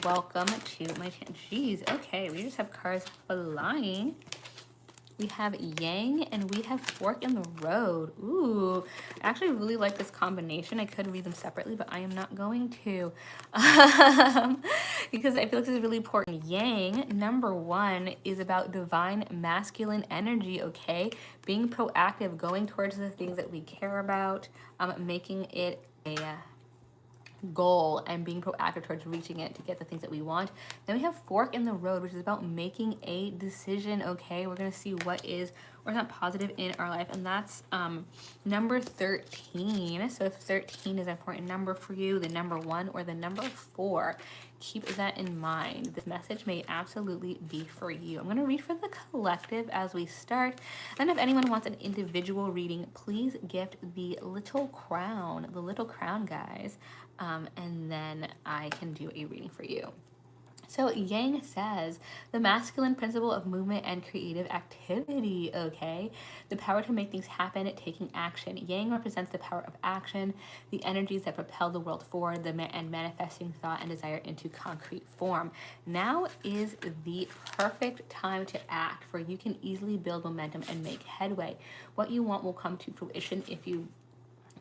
welcome to my channel. Jeez, okay, we just have cards flying. We have Yang and we have Fork in the Road. Ooh, I actually really like this combination. I could read them separately, but I am not going to because I feel like this is really important. Yang, number one, is about divine masculine energy, okay? Being proactive, going towards the things that we care about, making it a goal and being proactive towards reaching it to get the things that we want. Then we have Fork in the Road, which is about making a decision, okay? We're going to see what is or is not positive in our life, and that's number 13. So if 13 is an important number for you, the number 1 or the number 4, keep that in mind. This message may absolutely be for you. I'm going to read for the collective as we start. And if anyone wants an individual reading, please gift the little crown, guys. And then I can do a reading for you. So Yang says, the masculine principle of movement and creative activity, okay? The power to make things happen, taking action. Yang represents the power of action, the energies that propel the world forward, and manifesting thought and desire into concrete form. Now is the perfect time to act, for you can easily build momentum and make headway. What you want will come to fruition if you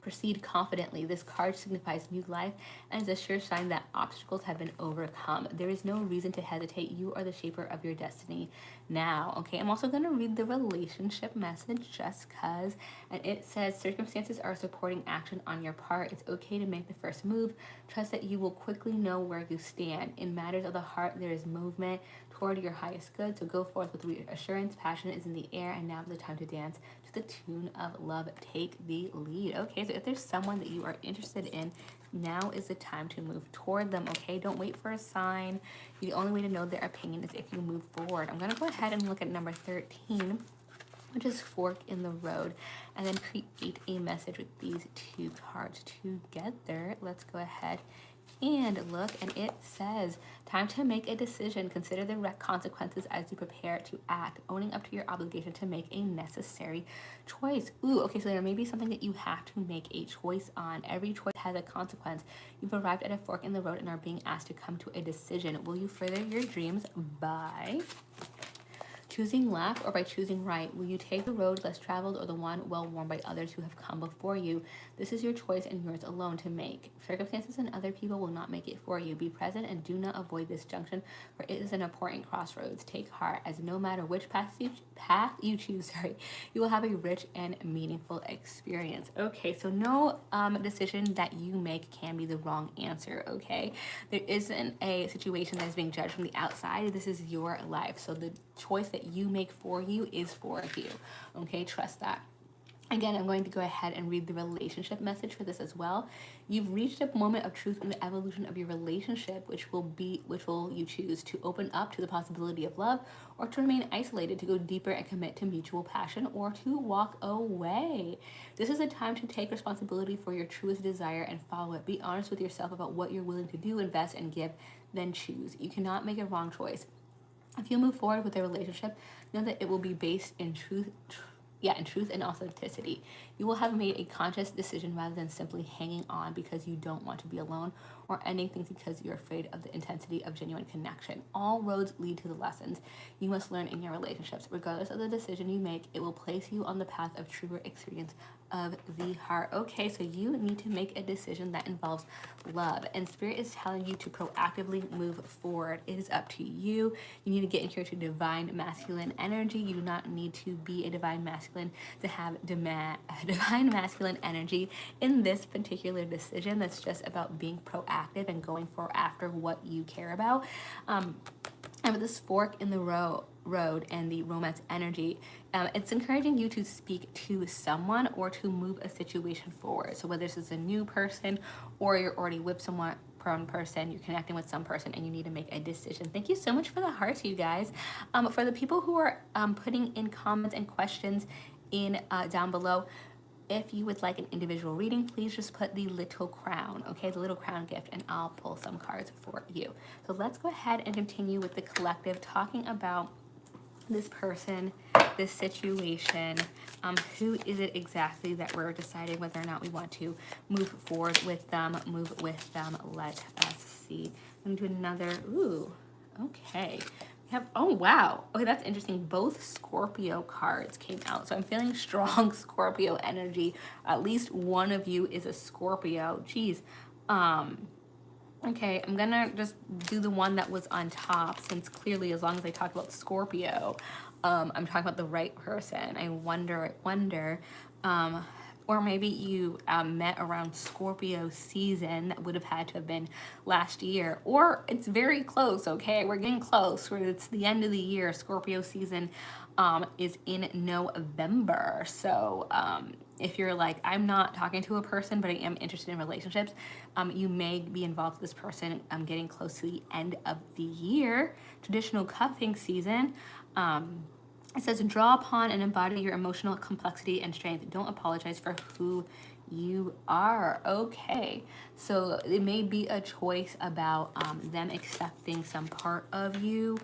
proceed confidently. This card signifies new life and is a sure sign that obstacles have been overcome. There is no reason to hesitate. You are the shaper of your destiny now. Okay, I'm also going to read the relationship message just because. And it says, circumstances are supporting action on your part. It's okay to make the first move. Trust that you will quickly know where you stand. In matters of the heart, there is movement toward your highest good. So go forth with reassurance. Passion is in the air, and now is the time to dance to the tune of love. Take the lead. Okay, so if there's someone that you are interested in, now is the time to move toward them. Okay, don't wait for a sign. The only way to know their opinion is if you move forward. I'm going to go ahead and look at number 13, which is Fork in the Road, and then create a message with these two cards together. Let's go ahead and look, and it says, time to make a decision. Consider the consequences as you prepare to act, owning up to your obligation to make a necessary choice. Ooh, okay, so there may be something that you have to make a choice on. Every choice has a consequence. You've arrived at a fork in the road and are being asked to come to a decision. Will you further your dreams by choosing left or by choosing right? Will you take the road less traveled or the one well-worn by others who have come before you? This is your choice and yours alone to make. Circumstances and other people will not make it for you. Be present and do not avoid this junction, for it is an important crossroads. Take heart, as no matter which path you choose, you will have a rich and meaningful experience. Okay, so no decision that you make can be the wrong answer, okay? There isn't a situation that is being judged from the outside. This is your life. So the choice that you make for you is for you. Okay, trust that. Again, I'm going to go ahead and read the relationship message for this as well. You've reached a moment of truth in the evolution of your relationship, which will you choose to open up to the possibility of love, or to remain isolated, to go deeper and commit to mutual passion, or to walk away. This is a time to take responsibility for your truest desire and follow it. Be honest with yourself about what you're willing to do, invest, and give, then choose. You cannot make a wrong choice. If you move forward with a relationship, know that it will be based in truth and authenticity. You will have made a conscious decision rather than simply hanging on because you don't want to be alone, or ending things because you're afraid of the intensity of genuine connection. All roads lead to the lessons you must learn in your relationships. Regardless of the decision you make, it will place you on the path of truer experience of the heart. Okay, so you need to make a decision that involves love, and Spirit is telling you to proactively move forward. It is up to you. You need to get into your divine masculine energy. You do not need to be a divine masculine to have divine masculine energy in this particular decision. That's just about being proactive and going after what you care about. And with this fork in the road and the romance energy, it's encouraging you to speak to someone or to move a situation forward. So whether this is a new person or you're already with someone, person, you're connecting with some person and you need to make a decision. Thank you so much for the hearts, you guys. For the people who are putting in comments and questions in down below, if you would like an individual reading, please just put the little crown, okay, the little crown gift, and I'll pull some cards for you. So let's go ahead and continue with the collective, talking about this person, this situation. Who is it exactly that we're deciding whether or not we want to move forward with them, move with them? Let us see. I'm gonna do another. Ooh, okay. We have, oh wow. Okay, that's interesting. Both Scorpio cards came out. So I'm feeling strong Scorpio energy. At least one of you is a Scorpio. Geez. Okay, I'm gonna just do the one that was on top, since clearly as long as I talk about Scorpio, I'm talking about the right person. I wonder, or maybe you met around Scorpio season. That would have had to have been last year, or it's very close. Okay, we're getting close. It's the end of the year. Scorpio season is in November. So if you're like, I'm not talking to a person, but I am interested in relationships, you may be involved with this person getting close to the end of the year, traditional cuffing season. It says, draw upon and embody your emotional complexity and strength. Don't apologize for who you are. Okay, so it may be a choice about them accepting some part of you,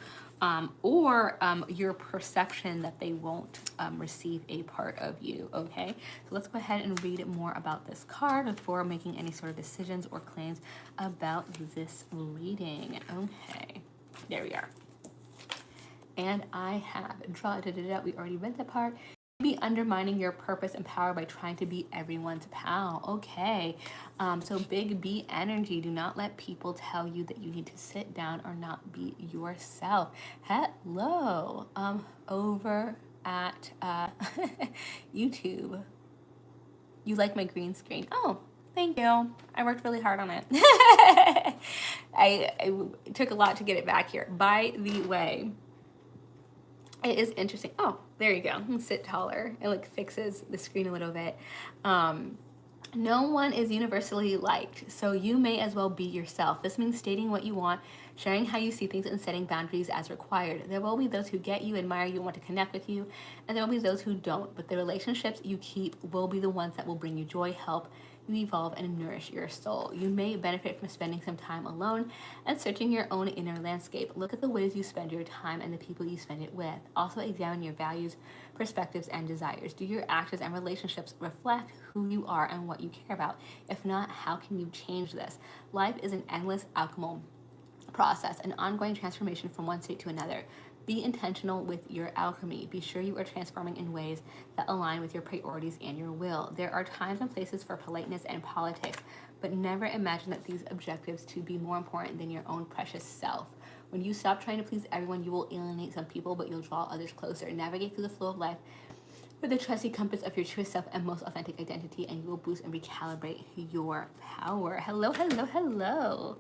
or your perception that they won't receive a part of you. Okay, so let's go ahead and read more about this card before making any sort of decisions or claims about this reading. Okay, there we are. And I have draw. We already read that part. Be undermining your purpose and power by trying to be everyone's pal. Okay, so big B energy. Do not let people tell you that you need to sit down or not be yourself. Hello, over at YouTube. You like my green screen? Oh, thank you. I worked really hard on it. I took a lot to get it back here. By the way, it is interesting. Oh, there you go. Sit taller. It like fixes the screen a little bit. No one is universally liked, so you may as well be yourself. This means stating what you want, sharing how you see things, and setting boundaries as required. There will be those who get you, admire you, want to connect with you, and there will be those who don't. But the relationships you keep will be the ones that will bring you joy, help you evolve, and nourish your soul. You may benefit from spending some time alone and searching your own inner landscape. Look at the ways you spend your time and the people you spend it with. Also examine your values, perspectives, and desires. Do your actions and relationships reflect who you are and what you care about? If not, how can you change this? Life is an endless alchemical process, an ongoing transformation from one state to another. Be intentional with your alchemy. Be sure you are transforming in ways that align with your priorities and your will. There are times and places for politeness and politics, but never imagine that these objectives to be more important than your own precious self. When you stop trying to please everyone, you will alienate some people, but you'll draw others closer. Navigate through the flow of life with the trusty compass of your truest self and most authentic identity, and you will boost and recalibrate your power. Hello, hello, hello.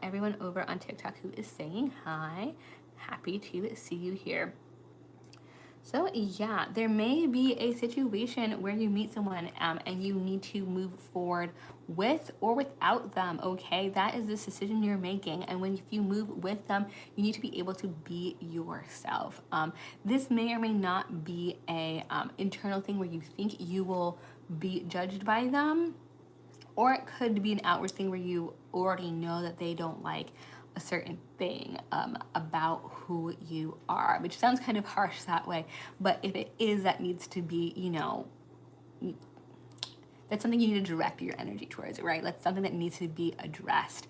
Everyone over on TikTok who is saying hi. Happy to see you here. So yeah, there may be a situation where you meet someone and you need to move forward with or without them. Okay, that is this decision you're making, and if you move with them, you need to be able to be yourself. This may or may not be a internal thing where you think you will be judged by them, or it could be an outward thing where you already know that they don't like a certain thing about who you are, which sounds kind of harsh that way, but if it is, that needs to be, that's something you need to direct your energy towards, right? That's something that needs to be addressed.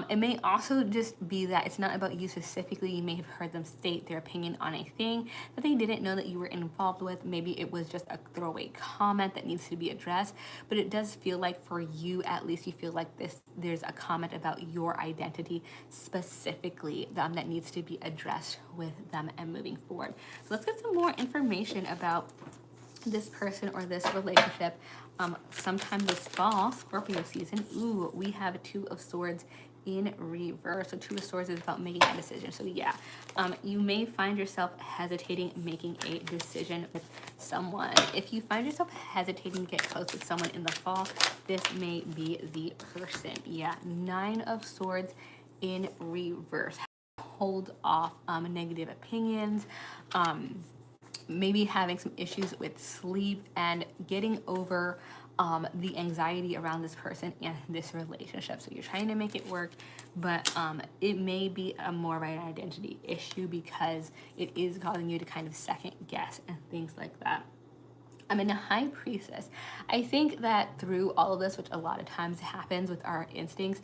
It may also just be that it's not about you specifically. You may have heard them state their opinion on a thing that they didn't know that you were involved with. Maybe it was just a throwaway comment that needs to be addressed, but it does feel like for you, at least, you feel like there's a comment about your identity specifically that needs to be addressed with them and moving forward. So let's get some more information about this person or this relationship sometime this fall, Scorpio season. Ooh, we have Two of Swords in reverse. So Two of Swords is about making a decision. So yeah, you may find yourself hesitating making a decision with someone. If you find yourself hesitating to get close with someone in the fall, this may be the person. Yeah, Nine of Swords in reverse. Hold off negative opinions. Maybe having some issues with sleep and getting over the anxiety around this person and this relationship. So you're trying to make it work, but it may be more of an identity issue because it is causing you to kind of second guess and things like that. I'm in a High Priestess. I think that through all of this, which a lot of times happens with our instincts,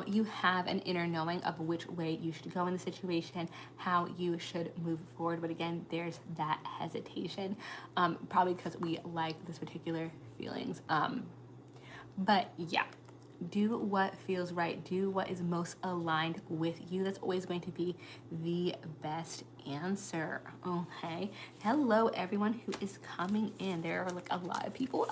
you have an inner knowing of which way you should go in the situation, how you should move forward. But again, there's that hesitation, probably because we like this particular feelings. But yeah, do what feels right. Do what is most aligned with you. That's always going to be the best answer. Okay. Hello, everyone who is coming in. There are like a lot of people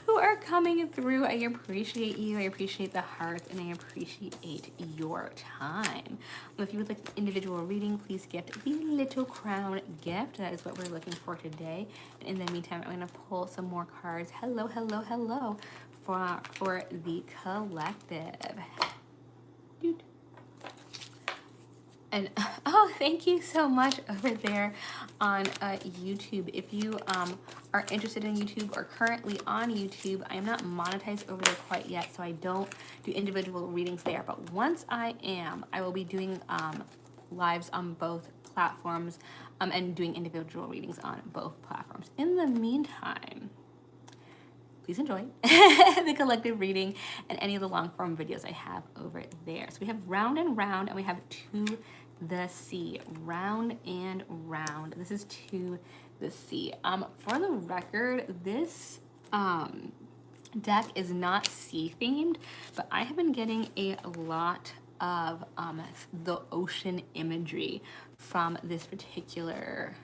who are coming through. I appreciate you. I appreciate the hearts, and I appreciate your time. If you would like an individual reading, please gift the little crown gift. That is what we're looking for today. And in the meantime, I'm going to pull some more cards. Hello, hello, hello. For the collective. Dude. And oh, thank you so much over there on YouTube. If you are interested in YouTube or currently on YouTube, I am not monetized over there quite yet, so I don't do individual readings there. But once I am, I will be doing lives on both platforms and doing individual readings on both platforms. In the meantime, please enjoy the collective reading and any of the long form videos I have over there. So we have round and round, and we have to the sea. Round and round. This is to the sea. For the record, this deck is not sea themed, but I have been getting a lot of the ocean imagery from this particular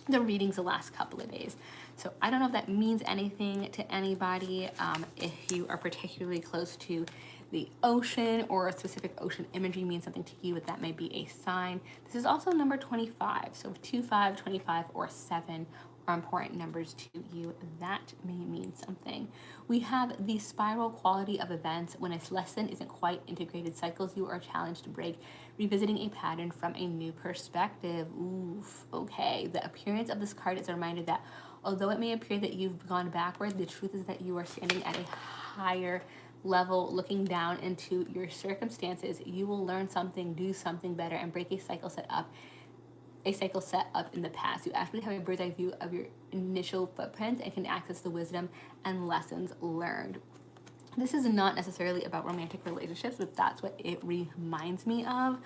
the readings the last couple of days. So I don't know if that means anything to anybody. If you are particularly close to the ocean or a specific ocean imagery means something to you, but that may be a sign. This is also number 25. So 2, 5, 25, or 7 are important numbers to you. That may mean something. We have the spiral quality of events. When a lesson isn't quite integrated cycles, you are challenged to break, revisiting a pattern from a new perspective. Oof, okay. The appearance of this card is a reminder that although it may appear that you've gone backward, the truth is that you are standing at a higher level, looking down into your circumstances. You will learn something, do something better, and break a cycle set up in the past. You actually have a bird's eye view of your initial footprints and can access the wisdom and lessons learned. This is not necessarily about romantic relationships, but that's what it reminds me of.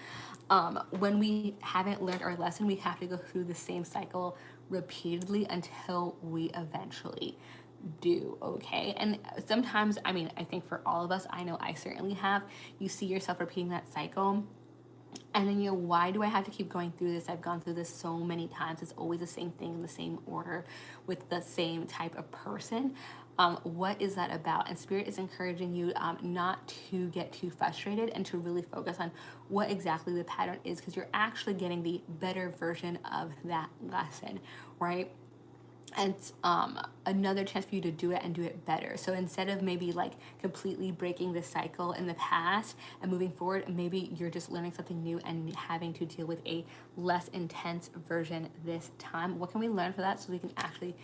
When we haven't learned our lesson, we have to go through the same cycle repeatedly until we eventually do, okay? And sometimes, I mean, I think for all of us, I know I certainly have, you see yourself repeating that cycle. And then, why do I have to keep going through this? I've gone through this so many times. It's always the same thing in the same order with the same type of person. What is that about? And Spirit is encouraging you not to get too frustrated and to really focus on what exactly the pattern is, because you're actually getting the better version of that lesson, right? And another chance for you to do it and do it better. So instead of maybe like completely breaking the cycle in the past and moving forward, maybe you're just learning something new and having to deal with a less intense version this time. What can we learn for that so we can actually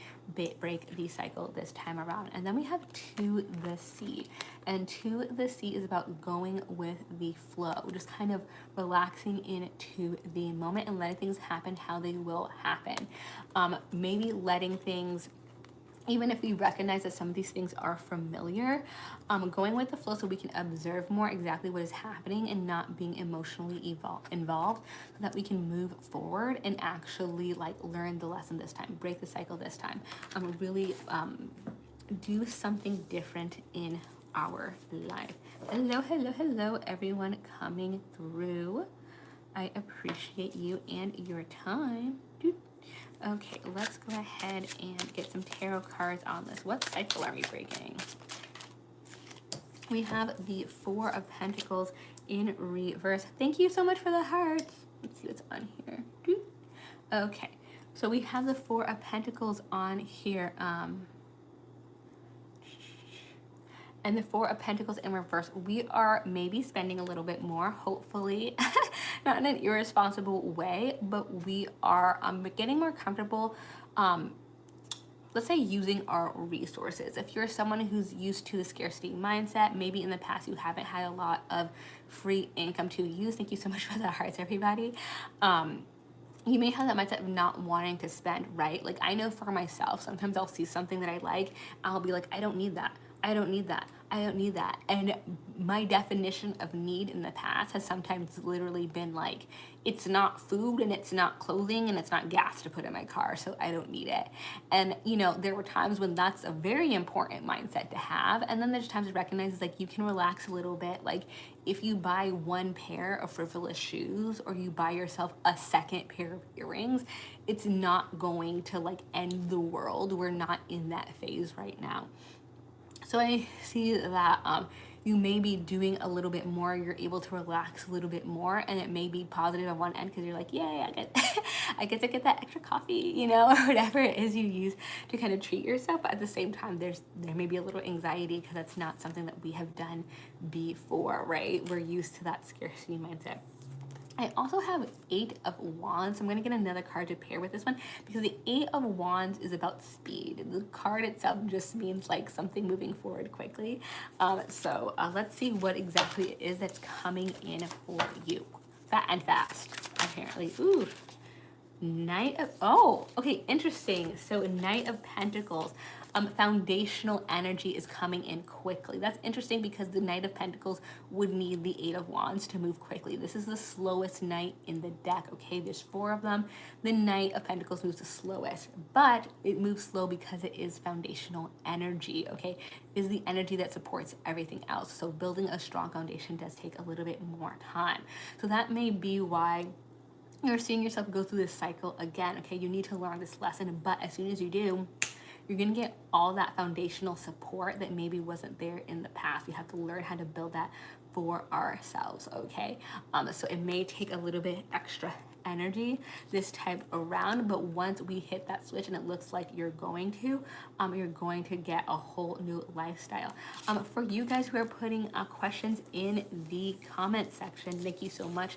break the cycle this time around? And then we have To the Sea. And To the Sea is about going with the flow, just kind of relaxing into the moment and letting things happen how they will happen. Maybe letting things, even if we recognize that some of these things are familiar, going with the flow so we can observe more exactly what is happening and not being emotionally involved, so that we can move forward and actually like learn the lesson this time, break the cycle this time, really do something different in our life. Hello, hello, hello, everyone coming through. I appreciate you and your time. Okay, let's go ahead and get some tarot cards on this. What cycle are we breaking? We have the Four of Pentacles in reverse. Thank you so much for the hearts. Let's see what's on here. Okay, so we have the Four of Pentacles on here. And the Four of Pentacles in reverse. We are maybe spending a little bit more, hopefully, not in an irresponsible way, but we are getting more comfortable, let's say, using our resources. If you're someone who's used to the scarcity mindset, maybe in the past you haven't had a lot of free income to use. Thank you so much for the hearts, everybody. you may have that mindset of not wanting to spend, right? Like I know for myself, sometimes I'll see something that I like, I'll be like, I don't need that. I don't need that. I don't need that. And my definition of need in the past has sometimes literally been like, it's not food and it's not clothing and it's not gas to put in my car, so I don't need it. And you know, there were times when that's a very important mindset to have. And then there's times to recognize like you can relax a little bit. Like if you buy one pair of frivolous shoes or you buy yourself a second pair of earrings, it's not going to like end the world. We're not in that phase right now. So I see that you may be doing a little bit more, you're able to relax a little bit more, and it may be positive on one end because you're like, yay, I get to get that extra coffee, you know, or whatever it is you use to kind of treat yourself. But at the same time, there may be a little anxiety because that's not something that we have done before, right? We're used to that scarcity mindset. I also have 8 of Wands. I'm going to get another card to pair with this one because the 8 of Wands is about speed. The card itself just means like something moving forward quickly. So let's see what exactly it is that's coming in for you. Fast, apparently. Ooh. Knight of, oh, okay, interesting. So Knight of Pentacles, foundational energy is coming in quickly. That's interesting because the Knight of Pentacles would need the 8 of Wands to move quickly. This is the slowest knight in the deck, okay? There's 4 of them. The Knight of Pentacles moves the slowest, but it moves slow because it is foundational energy, okay? It is the energy that supports everything else. So building a strong foundation does take a little bit more time. So that may be why you're seeing yourself go through this cycle again. Okay, you need to learn this lesson, but as soon as you do, you're gonna get all that foundational support that maybe wasn't there in the past. We have to learn how to build that for ourselves, okay? So it may take a little bit extra energy this time around, but once we hit that switch and it looks like you're going to get a whole new lifestyle. For you guys who are putting questions in the comment section, thank you so much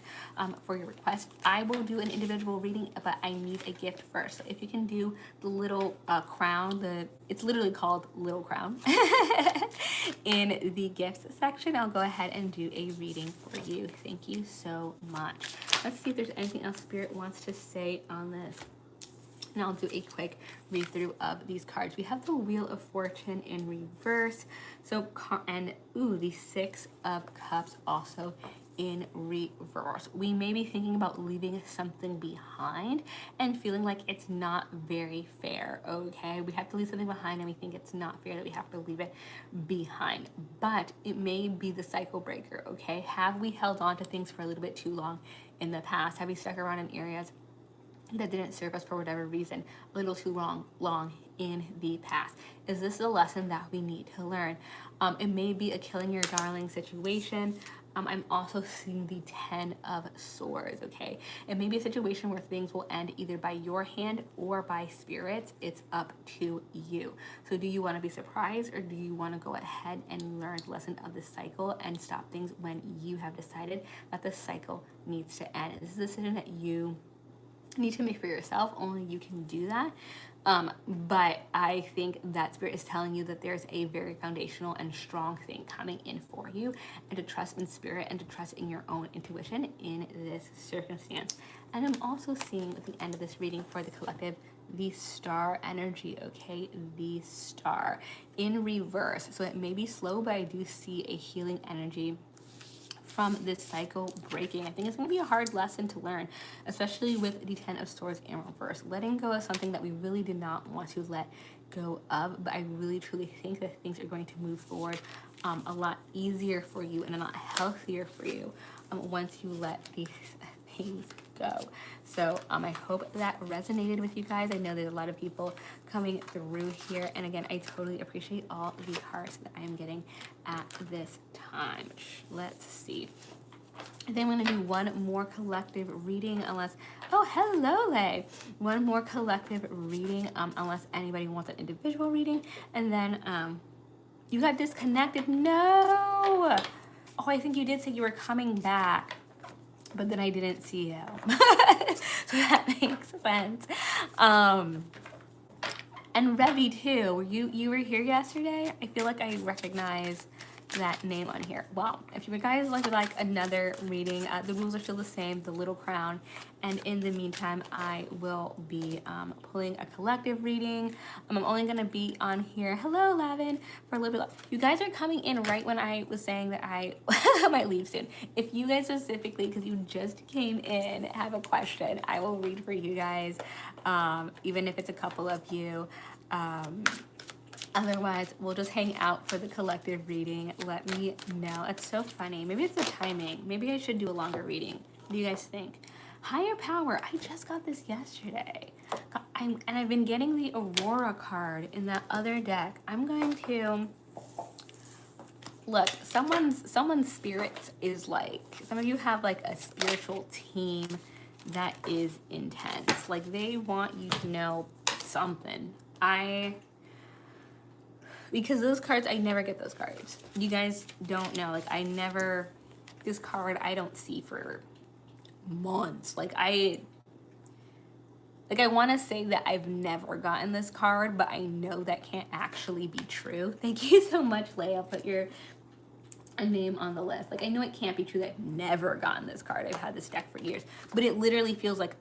for your request. I will do an individual reading, but I need a gift first. So if you can do the little crown, it's literally called Little Crown in the gifts section, I'll go ahead and do a reading for you. Thank you so much. Let's see if there's anything else Spirit wants to say on this. And I'll do a quick read through of these cards. We have the Wheel of Fortune in reverse. So, and the 6 of Cups also in reverse. We may be thinking about leaving something behind and feeling like it's not very fair, okay? We have to leave something behind and we think it's not fair that we have to leave it behind. But it may be the cycle breaker, okay? Have we held on to things for a little bit too long in the past? Have we stuck around in areas that didn't serve us for whatever reason a little too long in the past? Is this a lesson that we need to learn? It may be a killing your darling situation. I'm also seeing the 10 of Swords, okay? It may be a situation where things will end either by your hand or by Spirit. It's up to you. So do you want to be surprised or do you want to go ahead and learn the lesson of the cycle and stop things when you have decided that the cycle needs to end? This is a decision that you need to make for yourself. Only you can do that. But I think that Spirit is telling you that there's a very foundational and strong thing coming in for you, and to trust in Spirit and to trust in your own intuition in this circumstance. And I'm also seeing at the end of this reading for the collective, the Star energy, okay? The Star in reverse. So it may be slow, but I do see a healing energy from this cycle breaking. I think it's going to be a hard lesson to learn, especially with the 10 of Swords in reverse. Letting go of something that we really did not want to let go of, but I really truly think that things are going to move forward a lot easier for you and a lot healthier for you once you let these things go. So I hope that resonated with you guys. I know there's a lot of people coming through here, and again, I totally appreciate all the hearts that I am getting at this time. Let's see. I think I'm going to do one more collective reading unless, oh, hello, Lay. One more collective reading unless anybody wants an individual reading. And then you got disconnected. No. Oh, I think you did say you were coming back, but then I didn't see you. So that makes sense. And Revy too. You were here yesterday? I feel like I recognize that name on here. Well, if you guys would like another reading, the rules are still the same, the little crown. And in the meantime, I will be pulling a collective reading. I'm only going to be on here, hello, Lavin, for a little bit. You guys are coming in right when I was saying that I might leave soon. If you guys specifically, because you just came in, have a question, I will read for you guys, even if it's a couple of you. Otherwise, we'll just hang out for the collective reading. Let me know. It's so funny. Maybe it's the timing. Maybe I should do a longer reading. What do you guys think? Higher power. I just got this yesterday. And I've been getting the Aurora card in that other deck. I'm going to... Look, someone's spirit is like... Some of you have like a spiritual team that is intense. Like they want you to know something. Because those cards, I never get those cards. You guys don't know. Like, this card I don't see for months. Like, I want to say that I've never gotten this card, but I know that can't actually be true. Thank you so much, Leia. Put your name on the list. Like, I know it can't be true that I've never gotten this card. I've had this deck for years. But it literally feels like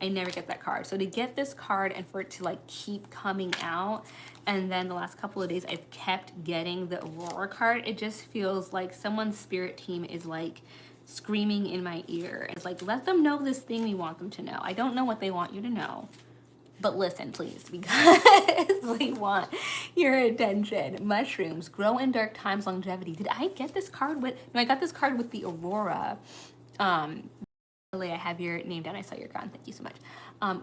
I never get that card. So to get this card and for it to like keep coming out, and then the last couple of days I've kept getting the Aurora card, it just feels like someone's spirit team is like screaming in my ear. It's like, let them know this thing we want them to know. I don't know what they want you to know, but listen, please, because we want your attention. Mushrooms grow in dark times, longevity. Did I get this card with, no, I got this card with the Aurora. I have your name down. I saw your crown. Thank you so much.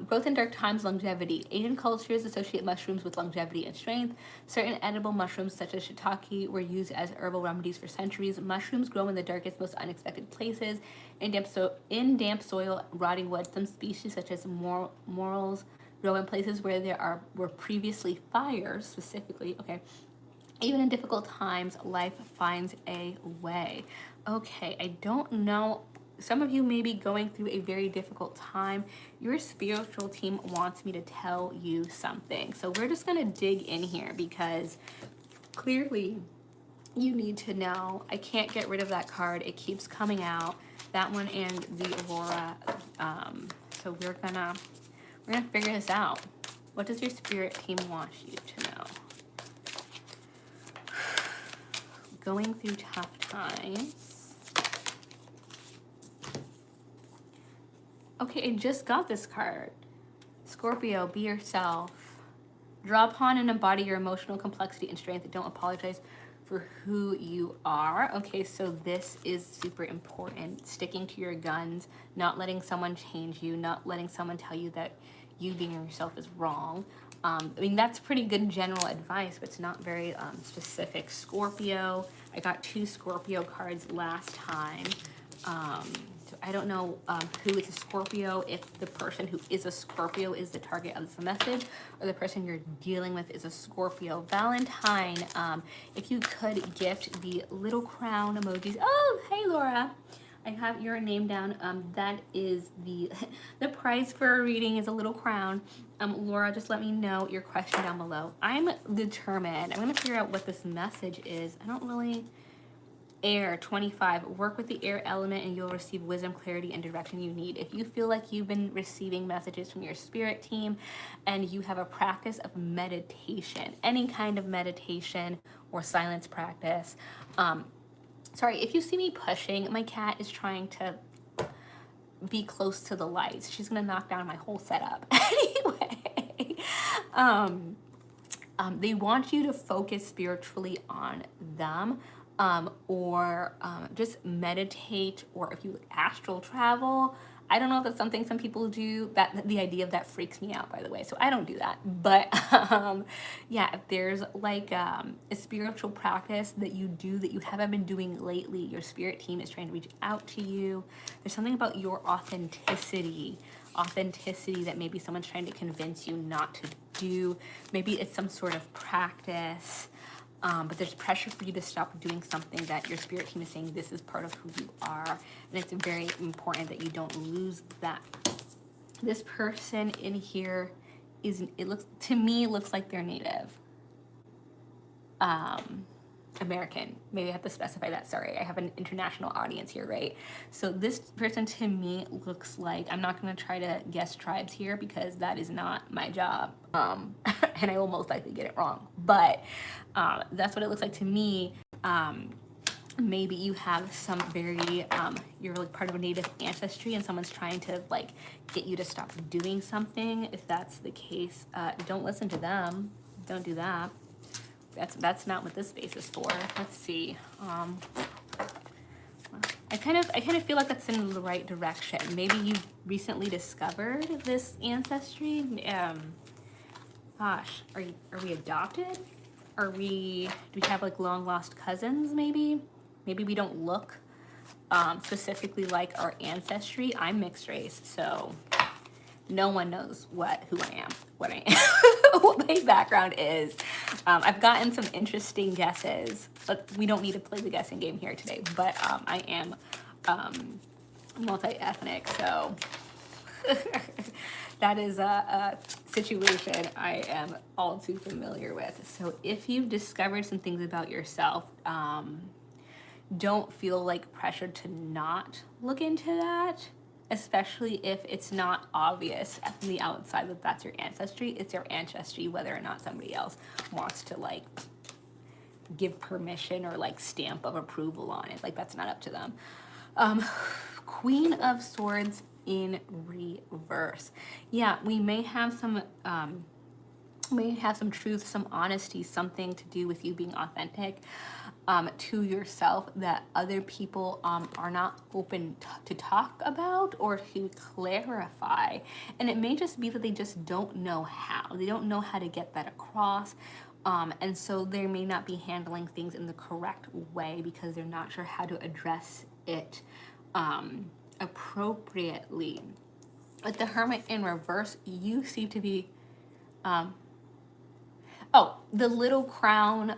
Growth in dark times, longevity. Asian cultures associate mushrooms with longevity and strength. Certain edible mushrooms, such as shiitake, were used as herbal remedies for centuries. Mushrooms grow in the darkest, most unexpected places. In damp soil, rotting wood. Some species, such as morels, grow in places where there were previously fires, specifically. Okay. Even in difficult times, life finds a way. Okay, I don't know. Some of you may be going through a very difficult time. Your spiritual team wants me to tell you something. So we're just gonna dig in here because clearly you need to know. I can't get rid of that card. It keeps coming out. That one and the Aurora. So we're gonna figure this out. What does your spirit team want you to know? Going through tough times. Okay, I just got this card. Scorpio, be yourself. Draw upon and embody your emotional complexity and strength. Don't apologize for who you are. Okay, so this is super important. Sticking to your guns, not letting someone change you, not letting someone tell you that you being yourself is wrong. I mean, that's pretty good general advice, but it's not very specific. Scorpio, I got 2 Scorpio cards last time. So I don't know who is a Scorpio, if the person who is a Scorpio is the target of the message, or the person you're dealing with is a Scorpio. Valentine, if you could gift the little crown emojis. Oh, hey, Laura. I have your name down. That is the prize for a reading is a little crown. Laura, just let me know your question down below. I'm determined. I'm going to figure out what this message is. I don't really... Air, 25. Work with the air element and you'll receive wisdom, clarity, and direction you need. If you feel like you've been receiving messages from your spirit team and you have a practice of meditation, any kind of meditation or silence practice, sorry, if you see me pushing, my cat is trying to be close to the lights. She's gonna knock down my whole setup. Anyway, they want you to focus spiritually on them, or just meditate, or if you astral travel. I don't know if that's something some people do. That the idea of that freaks me out, by the way. So I don't do that. But yeah, if there's like a spiritual practice that you do that you haven't been doing lately, your spirit team is trying to reach out to you. There's something about your authenticity that maybe someone's trying to convince you not to do. Maybe it's some sort of practice. But there's pressure for you to stop doing something that your spirit team is saying this is part of who you are. And it's very important that you don't lose that. This person in here to me, it looks like they're native. American. Maybe I have to specify that. Sorry, I have an international audience here, right? So this person to me looks like, I'm not going to try to guess tribes here because that is not my job. And I will most likely get it wrong. But that's what it looks like to me. Maybe you have some very, you're like part of a native ancestry and someone's trying to like get you to stop doing something. If that's the case, don't listen to them. Don't do that. That's not what this space is for. Let's see. I kind of feel like that's in the right direction. Maybe you recently discovered this ancestry. Gosh, are we adopted? Do we have like long lost cousins? Maybe we don't look specifically like our ancestry. I'm mixed race, so no one knows who I am, what I am, what my background is. I've gotten some interesting guesses, but we don't need to play the guessing game here today. But I am multi-ethnic, so that is a situation I am all too familiar with. So if you've discovered some things about yourself, don't feel like pressured to not look into that. Especially if it's not obvious from the outside that that's your ancestry. It's your ancestry whether or not somebody else wants to like give permission or like stamp of approval on it. Like that's not up to them. Queen of Swords in reverse. Yeah, we may have some truth, some honesty, something to do with you being authentic to yourself that other people are not open to talk about or to clarify. And it may just be that they just don't know how. They don't know how to get that across. And so they may not be handling things in the correct way because they're not sure how to address it appropriately. With the Hermit in reverse, you seem to be the little crown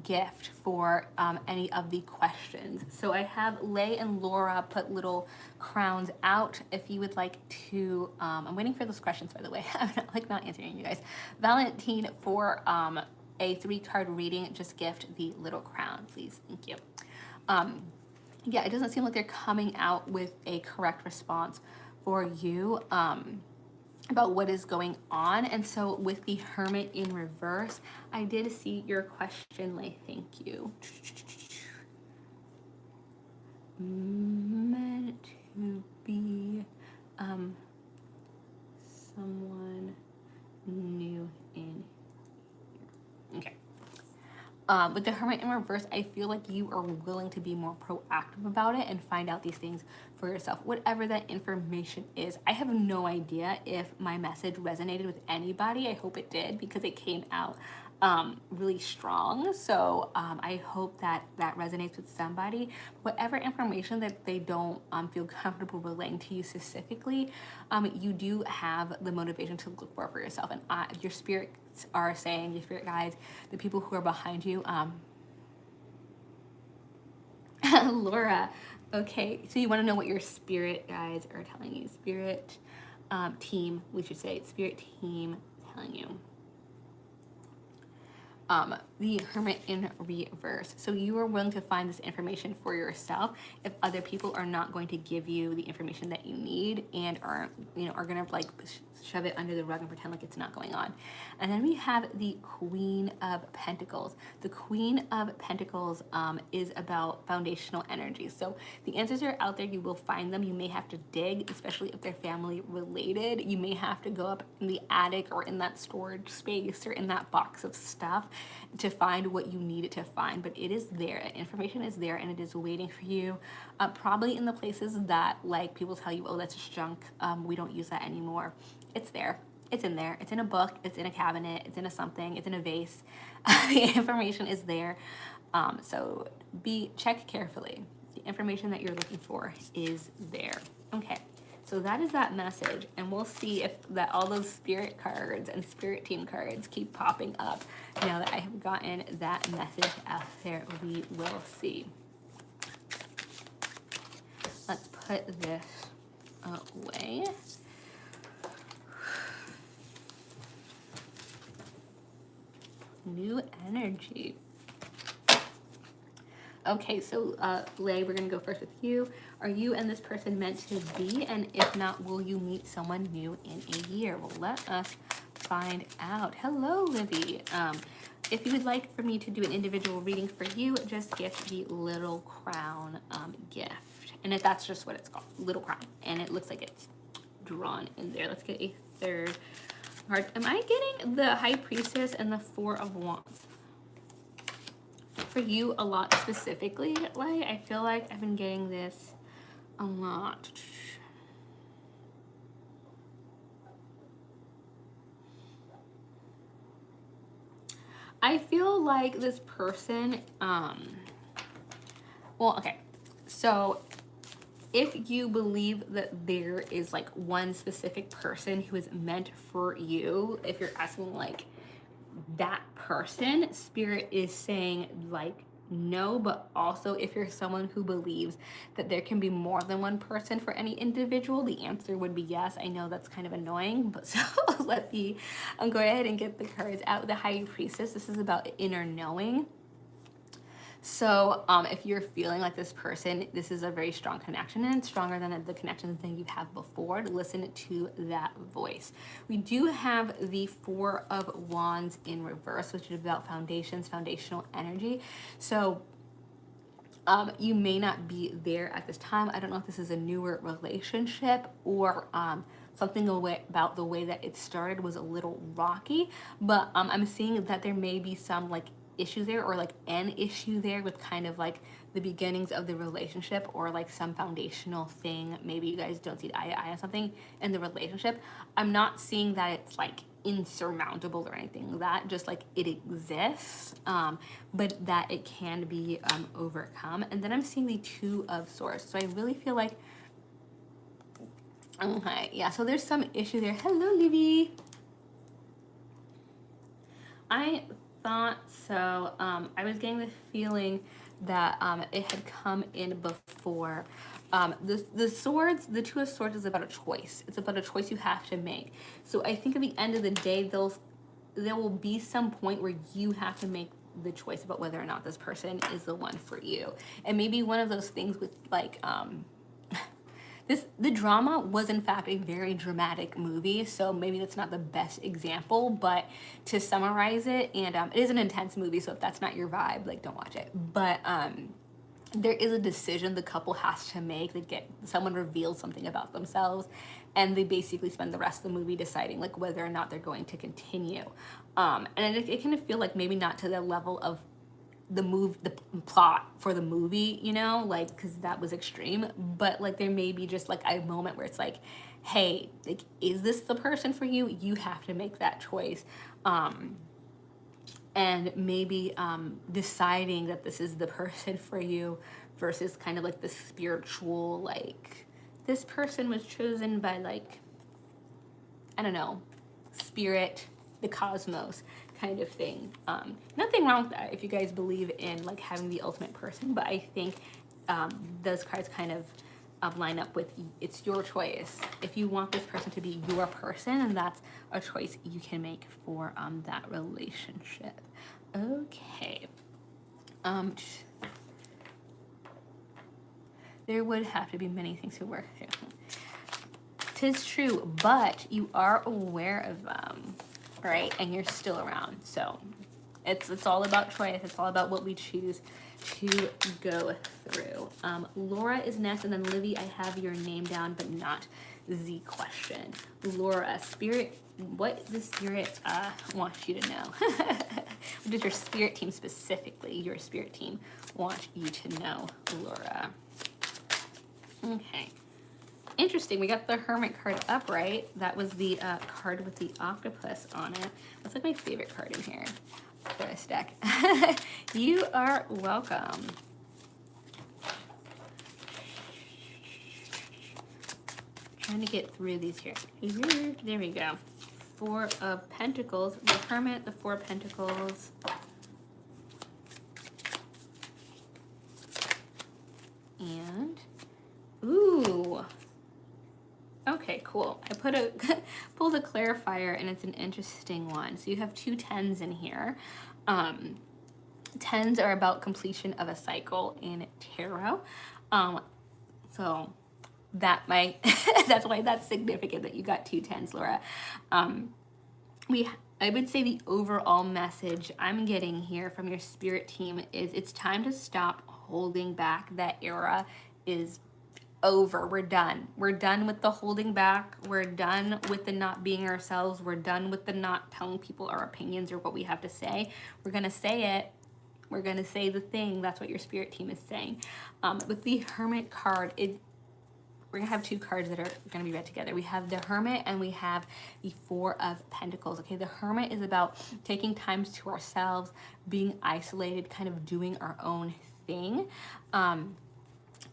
gift for any of the questions. So I have Lay and Laura put little crowns out if you would like to. I'm waiting for those questions, by the way. I'm not answering you guys. Valentine, for a 3-card reading, just gift the little crown, please. Thank you. Yeah, it doesn't seem like they're coming out with a correct response for you. About what is going on. And so with the Hermit in reverse, I did see your question, Lay. Thank you. Meant to be someone new in here. Okay. With the Hermit in reverse, I feel like you are willing to be more proactive about it and find out these things for yourself, whatever that information is. I have no idea if my message resonated with anybody. I hope it did because it came out really strong. So I hope that that resonates with somebody. Whatever information that they don't feel comfortable relaying to you specifically, you do have the motivation to look for yourself. And your spirits are saying, your spirit guides, the people who are behind you, Laura, okay, so you want to know what your spirit guides are telling you. Spirit team, we should say, spirit team telling you. The Hermit in reverse. So you are willing to find this information for yourself if other people are not going to give you the information that you need and are going to like shove it under the rug and pretend like it's not going on. And then we have the Queen of Pentacles. The Queen of Pentacles is about foundational energy. So the answers are out there. You will find them. You may have to dig, especially if they're family related. You may have to go up in the attic or in that storage space or in that box of stuff to find what you need it to find. But it is there. Information is there and it is waiting for you. Probably in the places that like people tell you, oh, that's just junk. We don't use that anymore. It's there. It's in there. It's in a book. It's in a cabinet. It's in a something. It's in a vase. The information is there. So check carefully. The information that you're looking for is there. Okay. So that is that message. And we'll see if that all those spirit cards and spirit team cards keep popping up. Now that I have gotten that message out there, we will see. Let's put this away. New energy. Okay, so Lay, we're gonna go first with you. Are you and this person meant to be? And if not, will you meet someone new in a year? Well, let us find out. Hello, Livy. If you would like for me to do an individual reading for you, just get the Little Crown gift. And if that's just what it's called, Little Crown. And it looks like it's drawn in there. Let's get a third card. Am I getting the High Priestess and the Four of Wands? For you a lot specifically, like I feel like I've been getting this a lot. I feel like this person, well, okay, so if you believe that there is like one specific person who is meant for you, if you're asking like that person, Spirit is saying like no, but also if you're someone who believes that there can be more than one person for any individual, the answer would be yes. I know that's kind of annoying, but so let me go ahead and get the cards out. The High Priestess, this is about inner knowing. So if you're feeling like this person, this is a very strong connection, and it's stronger than the connections that you've had before. To listen to that voice. We do have the Four of Wands in reverse, which is about foundations, foundational energy. So you may not be there at this time. I don't know if this is a newer relationship or something about the way that it started was a little rocky, but I'm seeing that there may be some like issue there, or like an issue there with kind of like the beginnings of the relationship, or like some foundational thing. Maybe you guys don't see eye to eye on something in the relationship. I'm not seeing that it's like insurmountable or anything like that, just like it exists, but that it can be overcome. And then I'm seeing the Two of Swords, so I really feel like, okay, yeah, so there's some issue there. Hello, Livy. I thought so. I was getting the feeling that it had come in before. The swords, the Two of Swords is about a choice. It's about a choice you have to make. So I think at the end of the day, there will be some point where you have to make the choice about whether or not this person is the one for you. And maybe one of those things with like the drama was in fact a very dramatic movie, so maybe that's not the best example, but to summarize it, and it is an intense movie, so if that's not your vibe, like don't watch it. But there is a decision the couple has to make. Someone reveals something about themselves, and they basically spend the rest of the movie deciding like whether or not they're going to continue. And it kind of feel like maybe not to the level of the plot for the movie, you know, like, because that was extreme, but like there may be just like a moment where it's like, hey, like, is this the person for you? You have to make that choice. And maybe deciding that this is the person for you versus kind of like the spiritual, like this person was chosen by like, I don't know, spirit, the cosmos kind of thing. Nothing wrong with that if you guys believe in like having the ultimate person, but I think those cards kind of line up with it's your choice. If you want this person to be your person, and that's a choice you can make for that relationship. Okay. There would have to be many things to work through. 'Tis true, but you are aware of them, right? And you're still around. So it's all about choice. It's all about what we choose to go through. Laura is next, and then Livy, I have your name down, but not the question. Laura, Spirit, what does Spirit want you to know? What does your Spirit team specifically, your Spirit team, want you to know, Laura? Okay. Interesting, we got the Hermit card upright. That was the card with the octopus on it. That's like my favorite card in here for this deck. You are welcome. Trying to get through these here. There we go. Four of Pentacles, the Hermit, the Four of Pentacles. And, ooh. Okay, cool. I pulled a clarifier, and it's an interesting one. So you have two 10s in here. Tens are about completion of a cycle in tarot. So that might, that's why that's significant that you got 2 tens, Laura. I would say the overall message I'm getting here from your spirit team is it's time to stop holding back. That era is over. We're done. We're done with the holding back. We're done with the not being ourselves. We're done with the not telling people our opinions or what we have to say. We're going to say it. We're going to say the thing. That's what your spirit team is saying. With the Hermit card, we're going to have 2 cards that are going to be read together. We have the Hermit and we have the 4 of Pentacles. Okay, the Hermit is about taking time to ourselves, being isolated, kind of doing our own thing.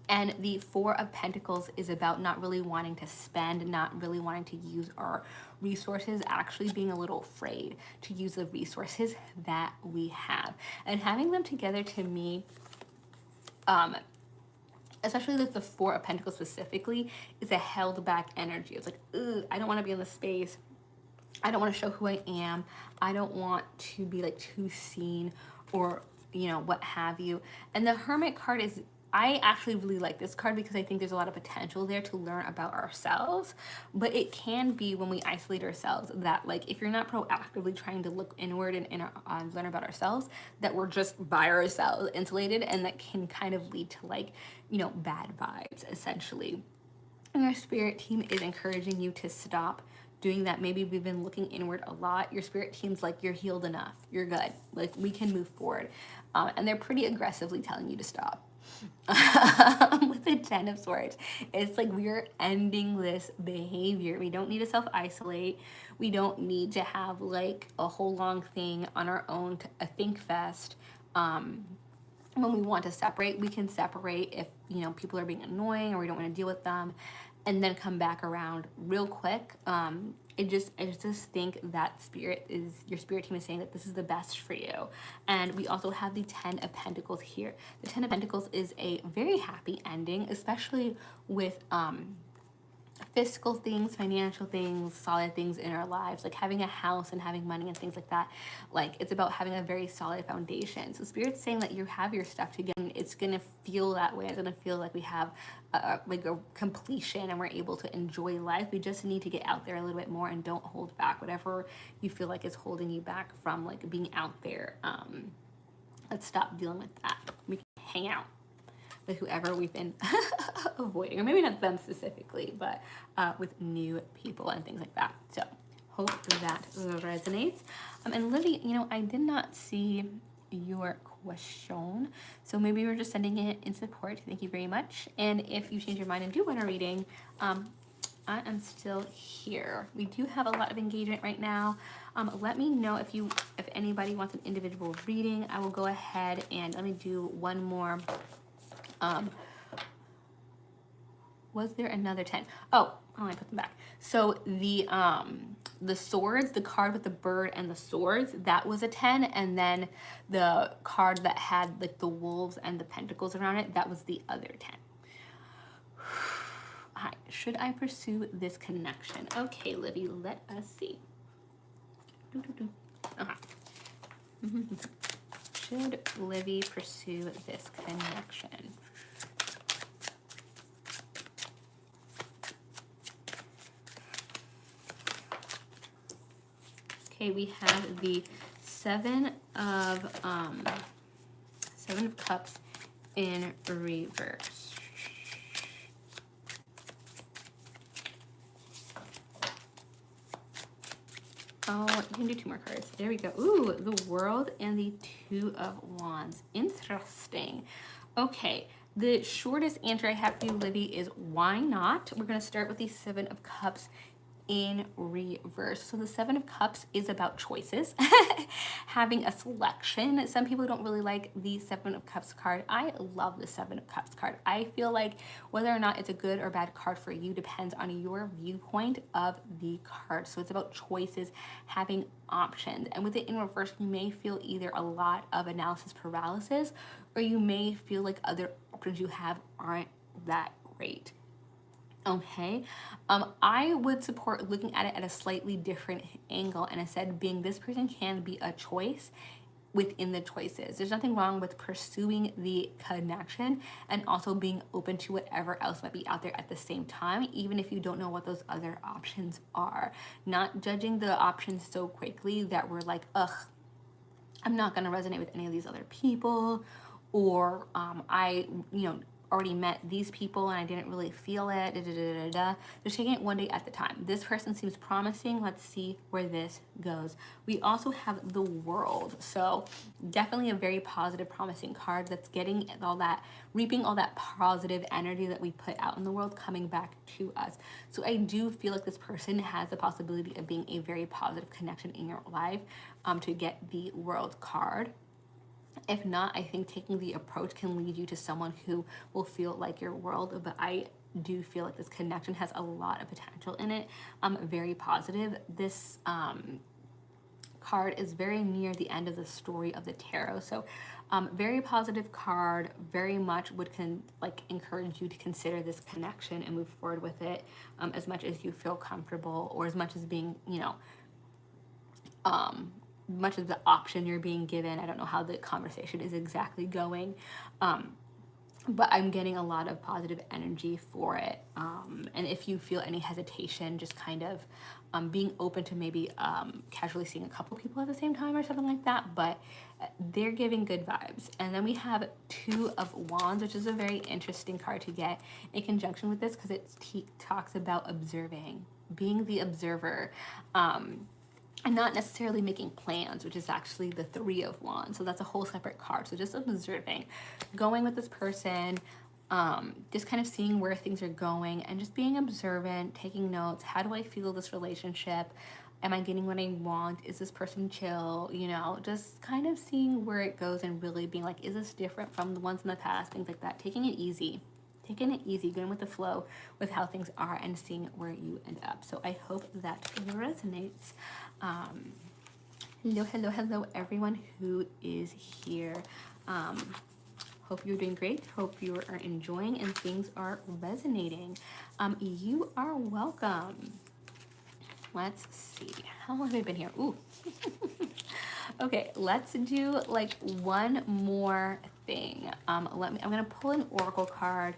And the 4 of Pentacles is about not really wanting to spend, not really wanting to use our resources, actually being a little afraid to use the resources that we have. And having them together, to me, especially like the 4 of Pentacles specifically, is a held back energy. It's like, ugh, I don't want to be in the space. I don't want to show who I am. I don't want to be like too seen or, you know, what have you. And the Hermit card is, I actually really like this card because I think there's a lot of potential there to learn about ourselves. But it can be when we isolate ourselves that, like, if you're not proactively trying to look inward and learn about ourselves, that we're just by ourselves, insulated, and that can kind of lead to, like, you know, bad vibes, essentially. And your spirit team is encouraging you to stop doing that. Maybe we've been looking inward a lot. Your spirit team's like, you're healed enough. You're good. Like, we can move forward. And they're pretty aggressively telling you to stop. With the 10 of Swords, it's like we're ending this behavior. We don't need to self-isolate. We don't need to have like a whole long thing on our own, a think fest. When we want to separate, we can separate if, you know, people are being annoying or we don't want to deal with them, and then come back around real quick. I just think that your spirit team is saying that this is the best for you. And we also have the 10 of Pentacles here. The 10 of Pentacles is a very happy ending, especially with fiscal things, financial things, solid things in our lives, like having a house and having money and things like that. Like, it's about having a very solid foundation. So Spirit's saying that you have your stuff together. It's gonna feel that way. It's gonna feel like we have like a completion and we're able to enjoy life. We just need to get out there a little bit more and don't hold back. Whatever you feel like is holding you back from like being out there, let's stop dealing with that. We can hang out with whoever we've been avoiding, or maybe not them specifically, but with new people and things like that. So hope that resonates. And Livy, you know, I did not see your question, so maybe we're just sending it in support. Thank you very much. And if you change your mind and do want a reading, I am still here. We do have a lot of engagement right now. Let me know if anybody wants an individual reading. I will go ahead and let me do one more. Was there another 10? Oh, I put them back. So the swords, the card with the bird and the swords, that was a 10, and then the card that had like the wolves and the pentacles around it, that was the other 10. Hi, should I pursue this connection? Okay, Livy, let us see. Should Livy pursue this connection? Okay, we have the Seven of Cups in reverse. Oh, you can do 2 more cards. There we go. Ooh, the World and the 2 of Wands. Interesting. Okay, the shortest answer I have for you, Livy, is why not? We're going to start with the 7 of Cups in reverse. So the 7 of Cups is about choices, having a selection. Some people don't really like the 7 of Cups card. I love the 7 of Cups card. I feel like whether or not it's a good or bad card for you depends on your viewpoint of the card. So it's about choices, having options. And with it in reverse, you may feel either a lot of analysis paralysis, or you may feel like other options you have aren't that great. Okay, I would support looking at it at a slightly different angle, and I said being this person can be a choice within the choices. There's nothing wrong with pursuing the connection and also being open to whatever else might be out there at the same time, even if you don't know what those other options are. Not judging the options so quickly that we're like, ugh, I'm not going to resonate with any of these other people, or I, already met these people and I didn't really feel it. Just taking it one day at a time. This person seems promising. Let's see where this goes. We also have the World. So definitely a very positive, promising card that's getting all that, reaping all that positive energy that we put out in the world coming back to us. So I do feel like this person has the possibility of being a very positive connection in your life, to get the World card. If not, I think taking the approach can lead you to someone who will feel like your world. But I do feel like this connection has a lot of potential in it. Very positive. This card is very near the end of the story of the tarot. So very positive card. Very much would encourage you to consider this connection and move forward with it, as much as you feel comfortable, or as much as being, much of the option you're being given. I don't know how the conversation is exactly going, but I'm getting a lot of positive energy for it. And if you feel any hesitation, just kind of being open to maybe casually seeing a couple people at the same time or something like that, but they're giving good vibes. And then we have Two of Wands, which is a very interesting card to get in conjunction with this, because it talks about observing, being the observer, and not necessarily making plans, which is actually the Three of Wands. So that's a whole separate card. So just observing, going with this person, just kind of seeing where things are going and just being observant, taking notes. How do I feel this relationship? Am I getting what I want? Is this person chill? Just kind of seeing where it goes and really being like, is this different from the ones in the past? Things like that. Taking it easy, going with the flow with how things are and seeing where you end up. So I hope that resonates. Hello, everyone who is here. Hope you're doing great. Hope you are enjoying and things are resonating. You are welcome. Let's see. How long have I been here? Ooh. Okay, let's do one more thing. I'm gonna pull an oracle card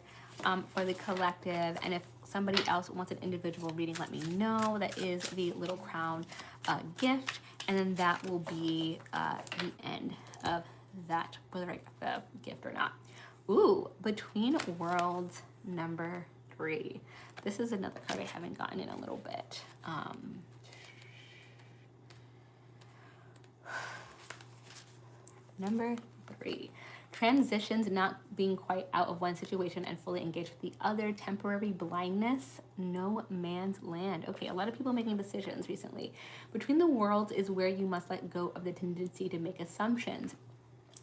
for the collective, and if somebody else wants an individual reading, let me know. That is the Little Crown gift, and then that will be the end of that, whether I got the gift or not. Ooh, Between Worlds number 3. This is another card I haven't gotten in a little bit. Number 3. Transitions, not being quite out of one situation and fully engaged with the other. Temporary blindness, no man's land. Okay, a lot of people making decisions recently. Between the Worlds is where you must let go of the tendency to make assumptions.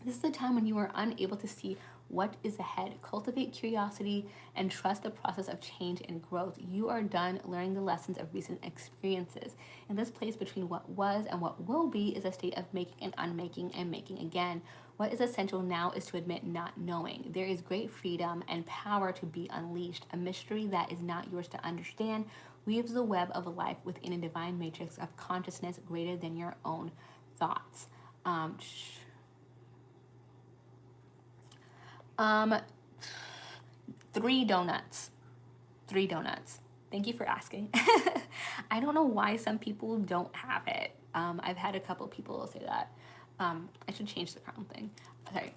This is a time when you are unable to see what is ahead. Cultivate curiosity and trust the process of change and growth. You are done learning the lessons of recent experiences. In this place between what was and what will be is a state of making and unmaking and making again. What is essential now is to admit not knowing. There is great freedom and power to be unleashed. A mystery that is not yours to understand weaves the web of a life within a divine matrix of consciousness greater than your own thoughts. 3 donuts. 3 donuts. Thank you for asking. I don't know why some people don't have it. I've had a couple people say that. I should change the crown thing. Sorry.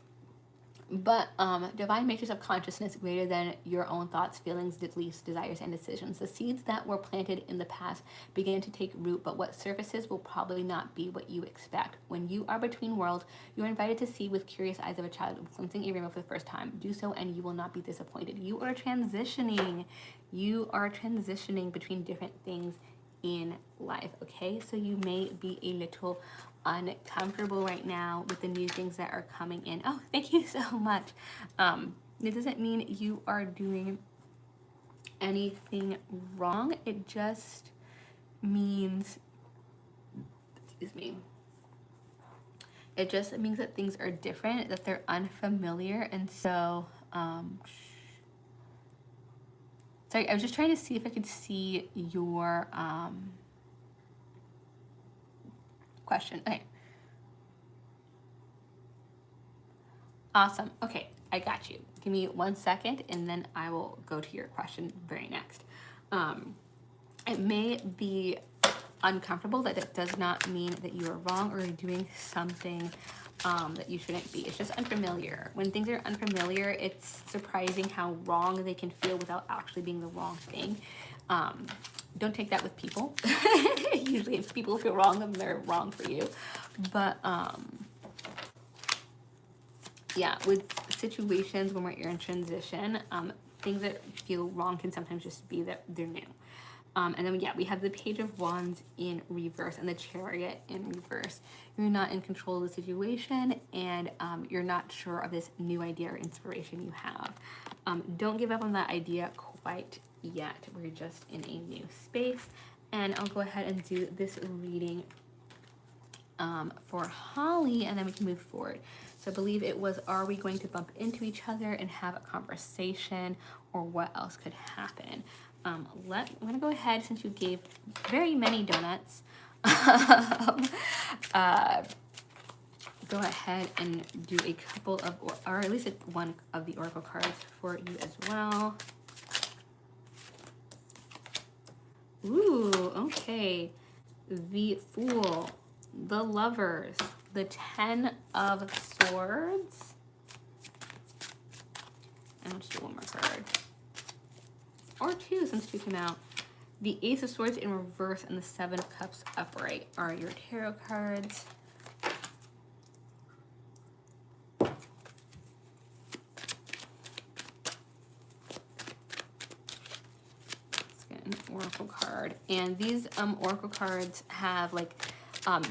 But divine matrix of consciousness greater than your own thoughts, feelings, beliefs, desires, and decisions. The seeds that were planted in the past begin to take root, but what surfaces will probably not be what you expect. When you are between worlds, you are invited to see with curious eyes of a child glimpsing a rainbow for the first time. Do so and you will not be disappointed. You are transitioning. You are transitioning between different things in life, okay? So you may be a little uncomfortable right now with the new things that are coming in. Oh, thank you so much. It doesn't mean you are doing anything wrong. It just means, excuse me, it just means that things are different, that they're unfamiliar. And so, sorry, I was just trying to see if I could see your question. Okay. Awesome. Okay, I got you. Give me 1 second and then I will go to your question very next. It may be uncomfortable, that it does not mean that you are wrong or you're doing something that you shouldn't be. It's just unfamiliar. When things are unfamiliar, it's surprising how wrong they can feel without actually being the wrong thing. Don't take that with people. Usually if people feel wrong, then they're wrong for you. But yeah, with situations when you're in transition, things that feel wrong can sometimes just be that they're new. And then, yeah, we have the Page of Wands in reverse and the Chariot in reverse. You're not in control of the situation, and you're not sure of this new idea or inspiration you have. Don't give up on that idea quite yet. We're just in a new space. And I'll go ahead and do this reading for Holly, and then we can move forward. So I believe it was, are we going to bump into each other and have a conversation, or what else could happen? I'm going to go ahead, since you gave very many donuts, go ahead and do a couple of, or at least one of the oracle cards for you as well. Ooh, okay. The Fool, the Lovers, the Ten of Swords. And I'll just do one more card. Or two, since two came out. The Ace of Swords in reverse and the Seven of Cups upright are your tarot cards. Let's get an oracle card. And these oracle cards have like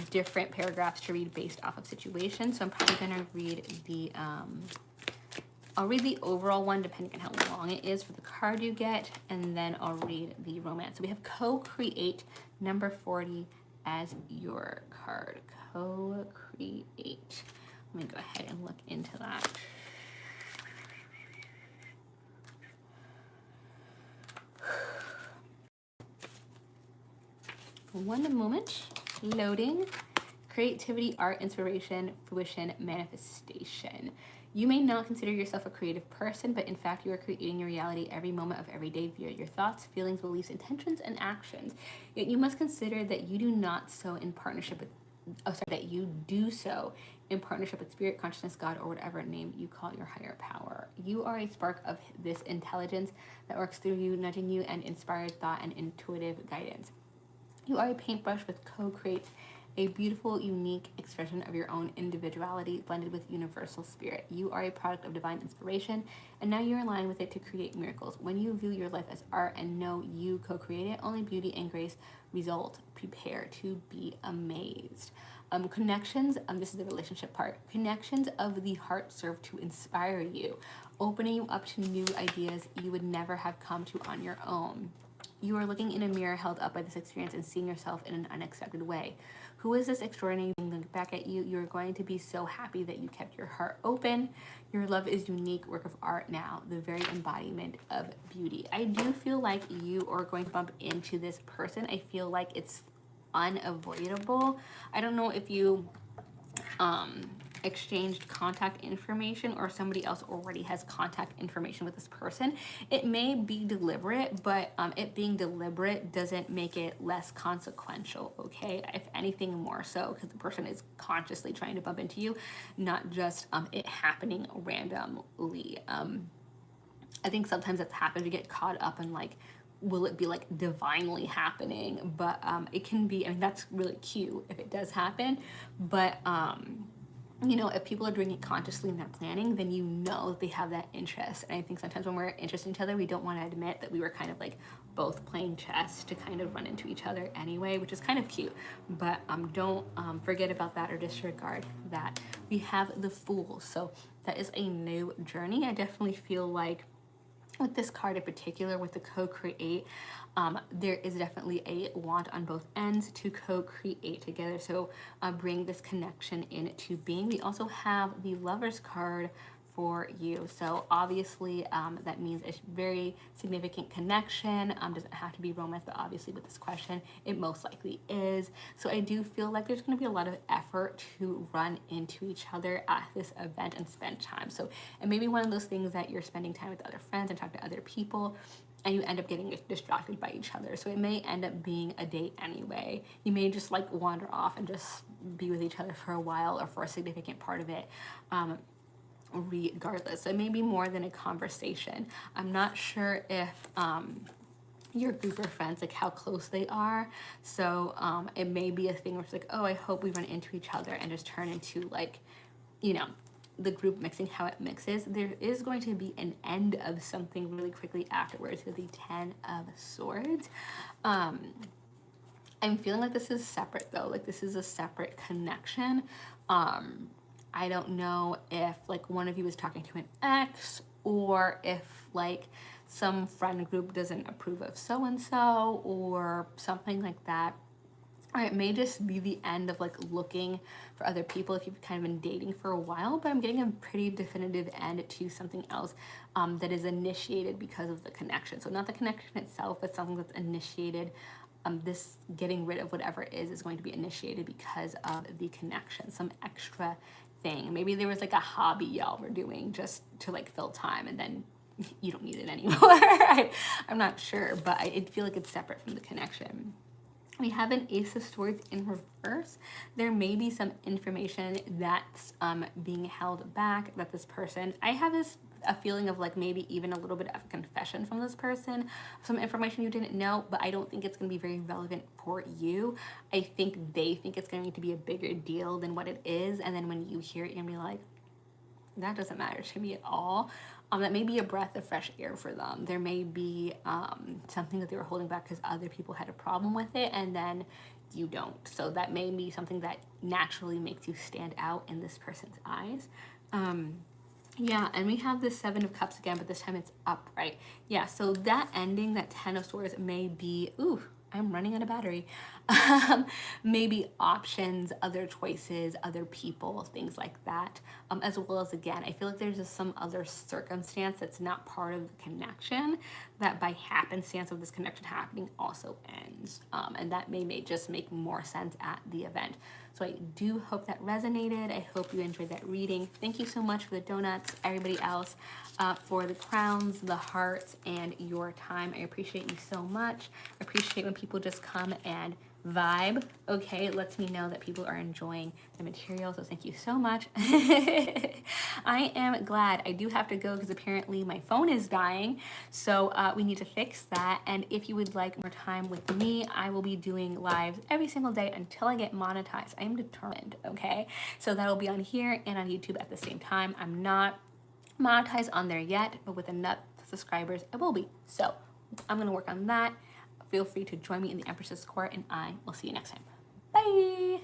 different paragraphs to read based off of situation. So I'm probably gonna read the I'll read the overall one depending on how long it is for the card you get, and then I'll read the romance. So we have co-create number 40 as your card. Co-create. Let me go ahead and look into that. One moment. Loading. Creativity, art, inspiration, fruition, manifestation. You may not consider yourself a creative person, but in fact, you are creating your reality every moment of every day via your thoughts, feelings, beliefs, intentions, and actions. Yet you must consider that you do not so in partnership with, that you do so in partnership with spirit, consciousness, God, or whatever name you call your higher power. You are a spark of this intelligence that works through you, nudging you, and inspired thought and intuitive guidance. You are a paintbrush with co-creates, a beautiful, unique expression of your own individuality blended with universal spirit. You are a product of divine inspiration, and now you're aligned with it to create miracles. When you view your life as art and know you co-create it, only beauty and grace result. Prepare to be amazed. Connections, this is the relationship part. Connections of the heart serve to inspire you, opening you up to new ideas you would never have come to on your own. You are looking in a mirror held up by this experience and seeing yourself in an unexpected way. Who is this extraordinary being looking back at you? You're going to be so happy that you kept your heart open. Your love is unique work of art now, the very embodiment of beauty. I do feel like you are going to bump into this person. I feel like it's unavoidable. I don't know if you exchanged contact information or somebody else already has contact information with this person. It may be deliberate, but it being deliberate doesn't make it less consequential, okay? If anything, more so, because the person is consciously trying to bump into you, not just it happening randomly. I think sometimes that's happened. We get caught up in like, will it be like divinely happening? But it can be, I mean, that's really cute if it does happen, but you know, if people are doing it consciously in their planning, then you know they have that interest. And I think sometimes when we're interested in each other, we don't want to admit that we were kind of like both playing chess to kind of run into each other anyway, which is kind of cute. But don't forget about that or disregard that. We have the Fool. So that is a new journey. I definitely feel like with this card in particular, with the co-create, there is definitely a want on both ends to co-create together. So bring this connection into being. We also have the Lovers card for you. So obviously that means a very significant connection. Doesn't have to be romance, but obviously with this question, it most likely is. So I do feel like there's going to be a lot of effort to run into each other at this event and spend time. So it may be one of those things that you're spending time with other friends and talking to other people, and you end up getting distracted by each other. So it may end up being a date anyway. You may just like wander off and just be with each other for a while or for a significant part of it. Regardless, so it may be more than a conversation. I'm not sure if your group of friends, like how close they are. So it may be a thing where it's like, oh, I hope we run into each other, and just turn into like, you know, the group mixing how it mixes. There is going to be an end of something really quickly afterwards with the 10 of Swords. I'm feeling like this is separate though, like this is a separate connection. I don't know if like one of you is talking to an ex, or if like some friend group doesn't approve of so-and-so or something like that. Or it may just be the end of like looking for other people if you've kind of been dating for a while, but I'm getting a pretty definitive end to something else that is initiated because of the connection. So not the connection itself, but something that's initiated. This getting rid of whatever it is going to be initiated because of the connection, some extra thing. Maybe there was like a hobby y'all were doing just to like fill time, and then you don't need it anymore. I'm not sure, but I feel like it's separate from the connection. We have an Ace of Swords in reverse. There may be some information that's being held back that this person, I have a feeling of like maybe even a little bit of a confession from this person, some information you didn't know, but I don't think it's going to be very relevant for you. I think they think it's going to be a bigger deal than what it is, and then when you hear it, you're going to be like, that doesn't matter to me at all. That may be a breath of fresh air for them. There may be something that they were holding back because other people had a problem with it, and then you don't. So that may be something that naturally makes you stand out in this person's eyes. Yeah, and we have the 7 of Cups again, but this time it's upright. Yeah, so that ending, that 10 of Swords may be, ooh, I'm running out of battery. Maybe options, other choices, other people, things like that. As well as, again, I feel like there's just some other circumstance that's not part of the connection that by happenstance of this connection happening also ends. And that may just make more sense at the event. So I do hope that resonated. I hope you enjoyed that reading. Thank you so much for the donuts, everybody else, for the crowns, the hearts, and your time. I appreciate you so much. I appreciate when people just come and vibe. Okay, it lets me know that people are enjoying the material, so thank you so much. I am glad. I do have to go because apparently my phone is dying, so we need to fix that. And if you would like more time with me, I will be doing lives every single day until I get monetized. I am determined, okay? So that'll be on here and on YouTube at the same time. I'm not monetized on there yet, but with enough subscribers, I will be. So I'm gonna work on that. Feel free to join me in the Empress's Court, and I will see you next time. Bye!